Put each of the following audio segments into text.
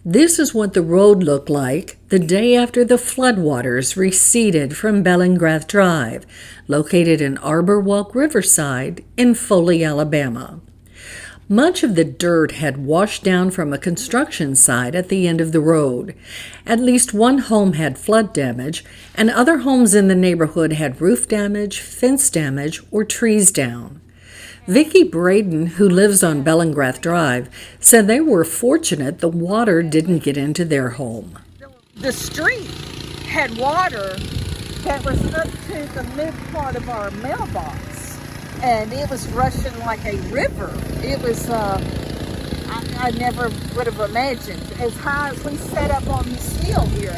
This is what the road looked like the day after the floodwaters receded from Bellingrath Drive, located in Arbor Walk Riverside in Foley, Alabama. Much of the dirt had washed down from a construction site at the end of the road. At least one home had flood damage, and other homes in the neighborhood had roof damage, fence damage, or trees down. Vicki Braden, who lives on Bellingrath Drive, said they were fortunate the water didn't get into their home. The street had water that was up to the mid part of our mailbox, and it was rushing like a river. It was, I never would have imagined. As high as we set up on this hill here,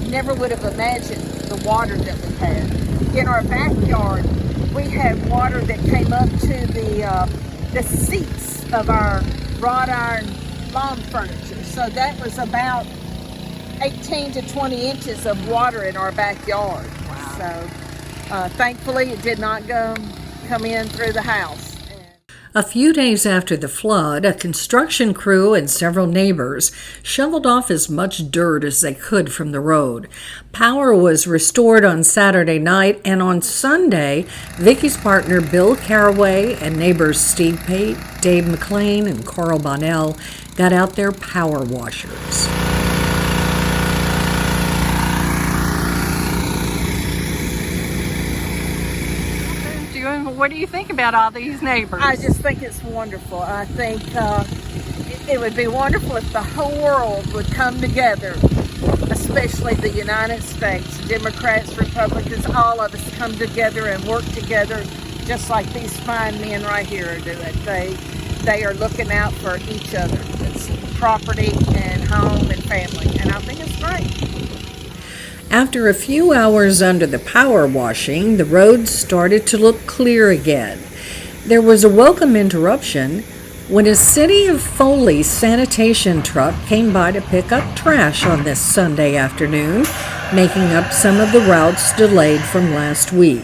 never would have imagined the water that we had. In our backyard, we had water that came up to the seats of our wrought iron lawn furniture. So that was about 18 to 20 inches of water in our backyard. Wow. So thankfully it did not come in through the house. A few days after the flood, a construction crew and several neighbors shoveled off as much dirt as they could from the road. Power was restored on Saturday night, and on Sunday, Vicki's partner Bill Caraway and neighbors Steve Pate, Dave McLean, and Carl Bonnell got out their power washers. What do you think about all these neighbors? I just think it's wonderful. I think it would be wonderful if the whole world would come together, especially the United States, Democrats, Republicans, all of us come together and work together just like these fine men right here are doing. They are looking out for each other. It's property and home and family, and I think it's great. After a few hours under the power washing, the roads started to look clear again. There was a welcome interruption when a City of Foley sanitation truck came by to pick up trash on this Sunday afternoon, making up some of the routes delayed from last week.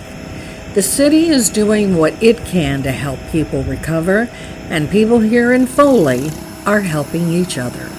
The city is doing what it can to help people recover, and people here in Foley are helping each other.